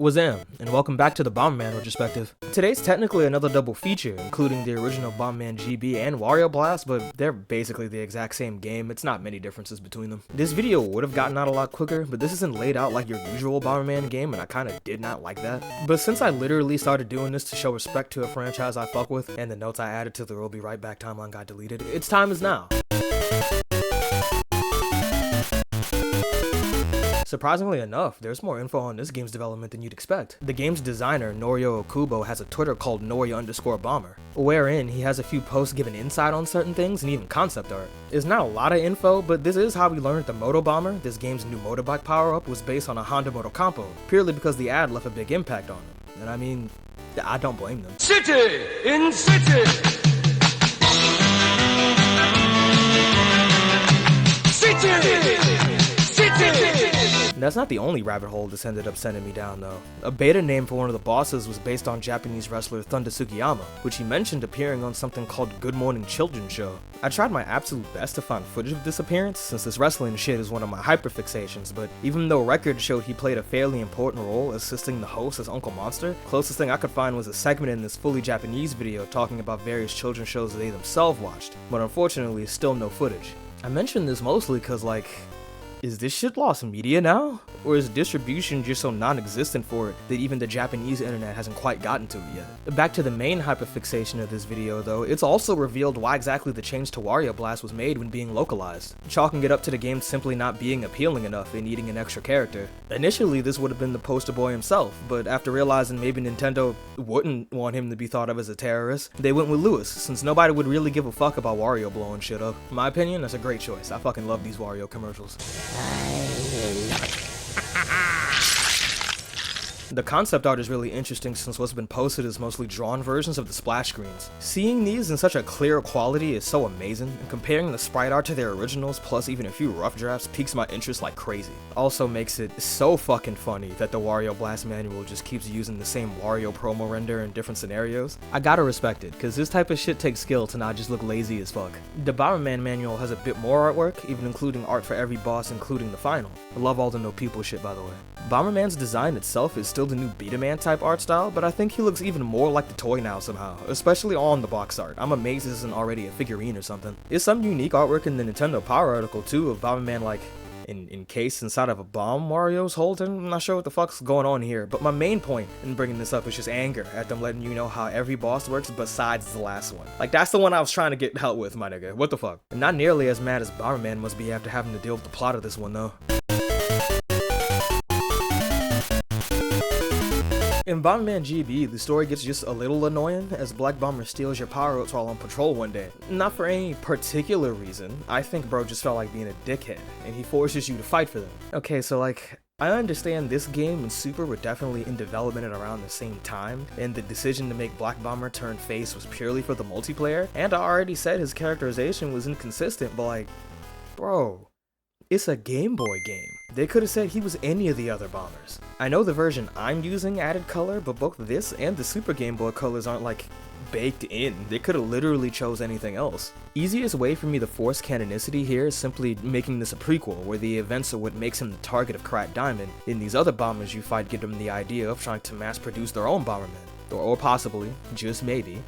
Wazam, and welcome back to the Bomberman retrospective. Today's technically another double feature, including the original Bomberman GB and Wario Blast, but they're basically the exact same game. It's not many differences between them. This video would have gotten out a lot quicker, but this isn't laid out like your usual Bomberman game, and I kinda did not like that. But since I literally started doing this to show respect to a franchise I fuck with, and the notes I added to the We'll Be Right Back timeline got deleted, its time is now. Surprisingly enough, there's more info on this game's development than you'd expect. The game's designer, Norio Okubo, has a Twitter called Norio_Bomber, wherein he has a few posts giving insight on certain things and even concept art. There's not a lot of info, but this is how we learned the Moto Bomber, this game's new motorbike power-up, was based on a Honda Moto Compo, purely because the ad left a big impact on him. And I mean, I don't blame them. City in City! That's not the only rabbit hole this ended up sending me down though. A beta name for one of the bosses was based on Japanese wrestler Thunder Sugiyama, which he mentioned appearing on something called Good Morning Children Show. I tried my absolute best to find footage of this appearance, since this wrestling shit is one of my hyperfixations, but even though records showed he played a fairly important role assisting the host as Uncle Monster, closest thing I could find was a segment in this fully Japanese video talking about various children's shows they themselves watched, but unfortunately still no footage. I mention this mostly cause is this shit lost media now? Or is distribution just so non-existent for it that even the Japanese internet hasn't quite gotten to it yet? Back to the main hyperfixation of this video though, it's also revealed why exactly the change to Wario Blast was made when being localized, chalking it up to the game simply not being appealing enough and needing an extra character. Initially this would have been the poster boy himself, but after realizing maybe Nintendo wouldn't want him to be thought of as a terrorist, they went with Lewis, since nobody would really give a fuck about Wario blowing shit up. In my opinion, that's a great choice. I fucking love these Wario commercials. The concept art is really interesting since what's been posted is mostly drawn versions of the splash screens. Seeing these in such a clear quality is so amazing, and comparing the sprite art to their originals plus even a few rough drafts piques my interest like crazy. Also makes it so fucking funny that the Wario Blast manual just keeps using the same Wario promo render in different scenarios. I gotta respect it, cause this type of shit takes skill to not just look lazy as fuck. The Bomberman manual has a bit more artwork, even including art for every boss including the final. I love all the no people shit by the way. Bomberman's design itself is still the new Beat-A-Man type art style, but I think he looks even more like the toy now somehow, especially on the box art. I'm amazed this isn't already a figurine or something. There's some unique artwork in the Nintendo Power article too of Bomberman encased inside of a bomb Wario's holding. I'm not sure what the fuck's going on here, but my main point in bringing this up is just anger at them letting you know how every boss works besides the last one. Like, that's the one I was trying to get help with, my nigga. What the fuck? And not nearly as mad as Bomberman must be after having to deal with the plot of this one though. In Bomberman GB, the story gets just a little annoying as Black Bomber steals your power-ups while on patrol one day. Not for any particular reason, I think bro just felt like being a dickhead, and he forces you to fight for them. Okay, so I understand this game and Super were definitely in development at around the same time, and the decision to make Black Bomber turn face was purely for the multiplayer, and I already said his characterization was inconsistent, but bro, it's a Game Boy game. They could have said he was any of the other bombers. I know the version I'm using added color, but both this and the Super Game Boy colors aren't baked in. They could have literally chose anything else. Easiest way for me to force canonicity here is simply making this a prequel, where the events are what makes him the target of Cracked Diamond, and these other bombers you fight give them the idea of trying to mass produce their own Bomberman. Or possibly, just maybe,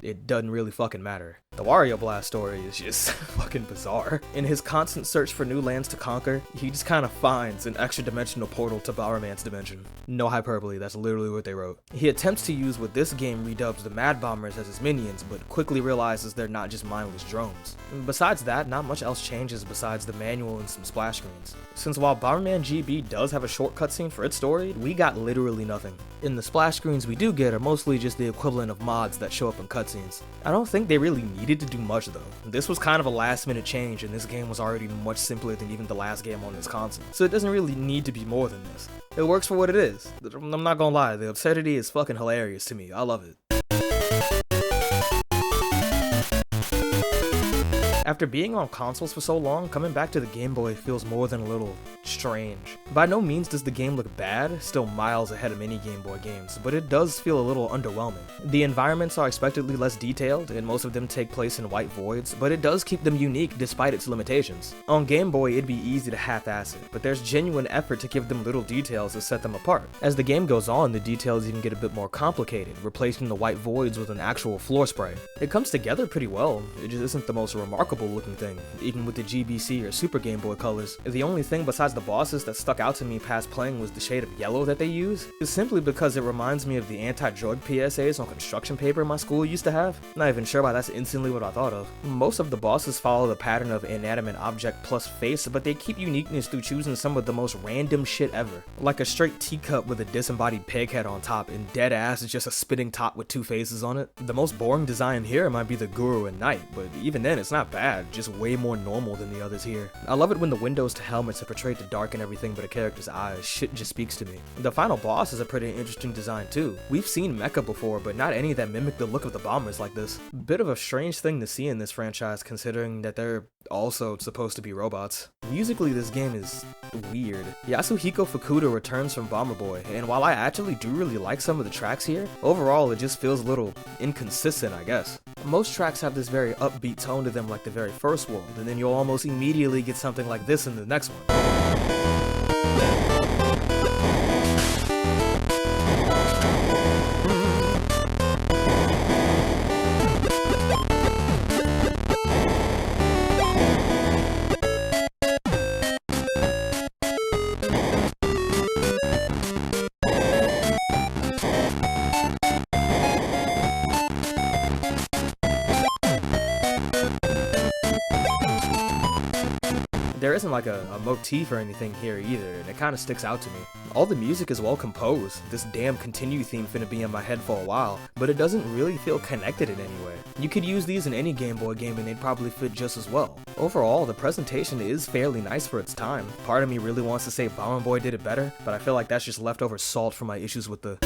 it doesn't really fucking matter. The Wario Blast story is just fucking bizarre. In his constant search for new lands to conquer, he just kind of finds an extra dimensional portal to Bomberman's dimension. No hyperbole, that's literally what they wrote. He attempts to use what this game redubs the Mad Bombers as his minions, but quickly realizes they're not just mindless drones. Besides that, not much else changes besides the manual and some splash screens. Since while Bomberman GB does have a short cutscene for its story, we got literally nothing. In the splash screens we do get are mostly just the equivalent of mods that show up in cutscenes. I don't think they really needed to do much though. This was kind of a last minute change, and this game was already much simpler than even the last game on this console, so it doesn't really need to be more than this. It works for what it is. I'm not gonna lie, the absurdity is fucking hilarious to me. I love it. After being on consoles for so long, coming back to the Game Boy feels more than a little strange. By no means does the game look bad, still miles ahead of many Game Boy games, but it does feel a little underwhelming. The environments are expectedly less detailed, and most of them take place in white voids, but it does keep them unique despite its limitations. On Game Boy, it'd be easy to half-ass it, but there's genuine effort to give them little details to set them apart. As the game goes on, the details even get a bit more complicated, replacing the white voids with an actual floor spray. It comes together pretty well, it just isn't the most remarkable looking thing, even with the GBC or Super Game Boy colors. The only thing besides the bosses that stuck out to me past playing was the shade of yellow that they use, is simply because it reminds me of the anti-drug PSAs on construction paper my school used to have. Not even sure why that's instantly what I thought of. Most of the bosses follow the pattern of inanimate object plus face, but they keep uniqueness through choosing some of the most random shit ever. Like a straight teacup with a disembodied pig head on top, and dead ass is just a spitting top with two faces on it. The most boring design here might be the Guru and Knight, but even then it's not bad, just way more normal than the others here. I love it when the windows to helmets are portrayed to darken everything but a character's eyes. Shit just speaks to me. The final boss is a pretty interesting design too. We've seen mecha before, but not any that mimic the look of the bombers like this. Bit of a strange thing to see in this franchise considering that they're also supposed to be robots. Musically, this game is weird. Yasuhiko Fukuda returns from Bomber Boy, and while I actually do really like some of the tracks here, overall it just feels a little inconsistent, I guess. Most tracks have this very upbeat tone to them like the very first world, and then you'll almost immediately get something like this in the next one. There isn't like a motif or anything here either, and it kinda sticks out to me. All the music is well composed, this damn continue theme finna be in my head for a while, but it doesn't really feel connected in any way. You could use these in any Game Boy game and they'd probably fit just as well. Overall, the presentation is fairly nice for its time. Part of me really wants to say Bomber Boy did it better, but I feel like that's just leftover salt from my issues with the...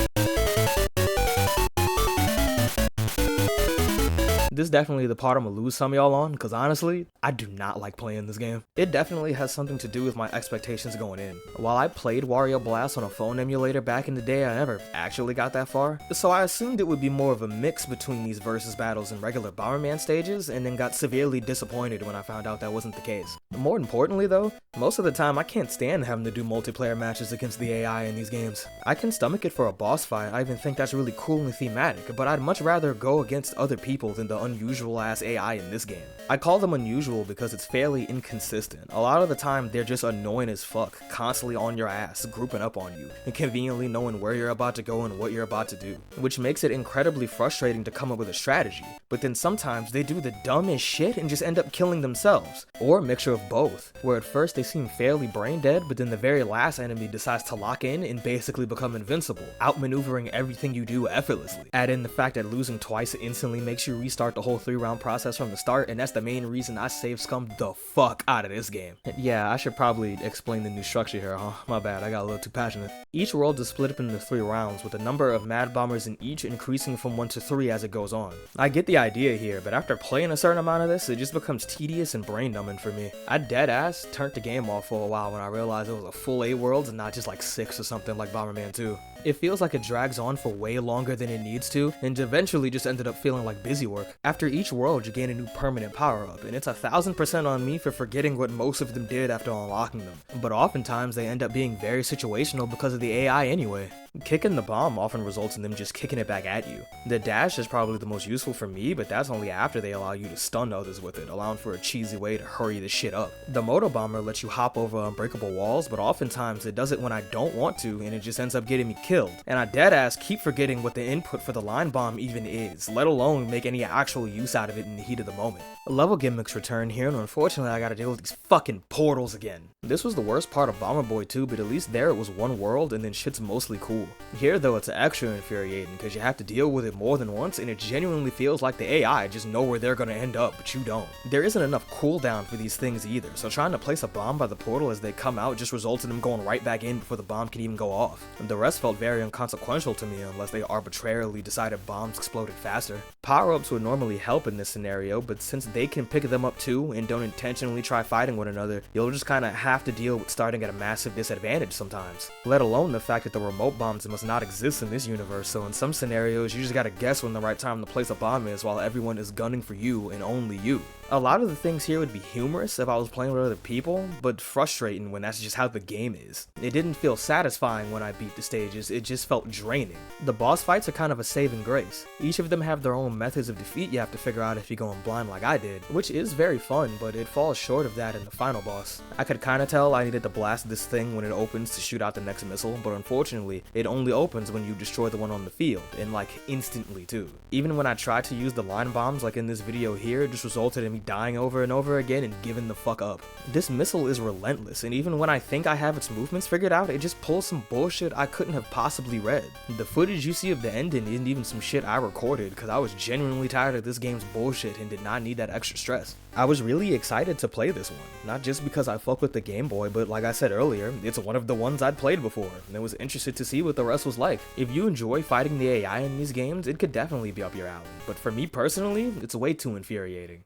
This is definitely the part I'm gonna lose some of y'all on, because honestly, I do not like playing this game. It definitely has something to do with my expectations going in. While I played Wario Blast on a phone emulator back in the day, I never actually got that far, so I assumed it would be more of a mix between these versus battles and regular Bomberman stages, and then got severely disappointed when I found out that wasn't the case. More importantly though, most of the time I can't stand having to do multiplayer matches against the AI in these games. I can stomach it for a boss fight, I even think that's really cool and thematic, but I'd much rather go against other people than the unusual ass AI in this game. I call them unusual because it's fairly inconsistent. A lot of the time they're just annoying as fuck, constantly on your ass, grouping up on you, and conveniently knowing where you're about to go and what you're about to do, which makes it incredibly frustrating to come up with a strategy. But then sometimes they do the dumbest shit and just end up killing themselves, or a mixture of both, where at first they seem fairly brain dead, but then the very last enemy decides to lock in and basically become invincible, outmaneuvering everything you do effortlessly. Add in the fact that losing twice instantly makes you restart the whole 3-round process from the start, and that's the main reason I save scummed the fuck out of this game. Yeah, I should probably explain the new structure here, huh? My bad, I got a little too passionate. Each world is split up into 3 rounds, with the number of Mad Bombers in each increasing from 1 to 3 as it goes on. I get the idea here, but after playing a certain amount of this, it just becomes tedious and brain numbing for me. I dead ass turned the game off for a while when I realized it was a full 8 worlds and not just like 6 or something like Bomberman 2. It feels like it drags on for way longer than it needs to, and eventually just ended up feeling like busy work. After each world, you gain a new permanent power-up, and it's 1000% on me for forgetting what most of them did after unlocking them. But oftentimes, they end up being very situational because of the AI anyway. Kicking the bomb often results in them just kicking it back at you. The dash is probably the most useful for me, but that's only after they allow you to stun others with it, allowing for a cheesy way to hurry the shit up. The Moto Bomber lets you hop over unbreakable walls, but oftentimes it does it when I don't want to, and it just ends up getting me killed. And I deadass keep forgetting what the input for the line bomb even is, let alone make any actual use out of it in the heat of the moment. Level gimmicks return here, and unfortunately I gotta deal with these fucking portals again. This was the worst part of Bomber Boy 2, but at least there it was one world and then shit's mostly cool. cool. Here though, it's extra infuriating because you have to deal with it more than once, and it genuinely feels like the AI just know where they're gonna end up, but you don't. There isn't enough cooldown for these things either, so trying to place a bomb by the portal as they come out just results in them going right back in before the bomb can even go off. And the rest felt very inconsequential to me unless they arbitrarily decided bombs exploded faster. Power-ups would normally help in this scenario, but since they can pick them up too and don't intentionally try fighting one another, you'll just kinda have to deal with starting at a massive disadvantage sometimes. Let alone the fact that the remote bombs must not exist in this universe, so in some scenarios you just gotta guess when the right time to place a bomb is while everyone is gunning for you and only you. A lot of the things here would be humorous if I was playing with other people, but frustrating when that's just how the game is. It didn't feel satisfying when I beat the stages, it just felt draining. The boss fights are kind of a saving grace. Each of them have their own methods of defeat you have to figure out if you're going blind like I did, which is very fun, but it falls short of that in the final boss. I could kinda tell I needed to blast this thing when it opens to shoot out the next missile, but unfortunately, it only opens when you destroy the one on the field, and like instantly too. Even when I tried to use the line bombs like in this video here, it just resulted in me dying over and over again and giving the fuck up. This missile is relentless, and even when I think I have its movements figured out, it just pulls some bullshit I couldn't have possibly read. The footage you see of the ending isn't even some shit I recorded because I was genuinely tired of this game's bullshit and did not need that extra stress. I was really excited to play this one, not just because I fuck with the Game Boy, but like I said earlier, it's one of the ones I'd played before, and I was interested to see what the rest was like. If you enjoy fighting the AI in these games, it could definitely be up your alley, but for me personally, it's way too infuriating.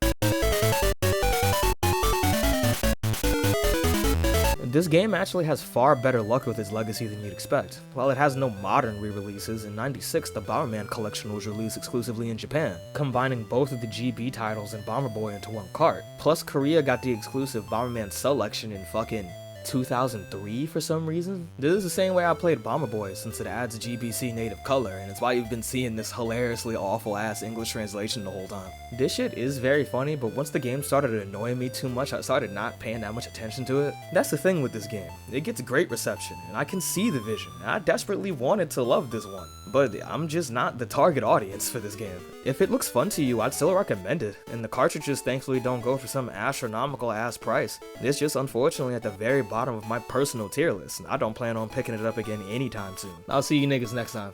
This game actually has far better luck with its legacy than you'd expect. While it has no modern re-releases, in '96 the Bomberman collection was released exclusively in Japan, combining both of the GB titles and Bomber Boy into one cart. Plus Korea got the exclusive Bomberman selection in fucking 2003 for some reason. This is the same way I played Bomber Boy since it adds GBC native color, and it's why you've been seeing this hilariously awful ass English translation the whole time. This shit is very funny, but once the game started annoying me too much, I started not paying that much attention to it. That's the thing with this game. It gets great reception, and I can see the vision. I desperately wanted to love this one, but I'm just not the target audience for this game. If it looks fun to you, I'd still recommend it, and the cartridges thankfully don't go for some astronomical ass price. It's just unfortunately at the very bottom of my personal tier list, and I don't plan on picking it up again anytime soon. I'll see you niggas next time.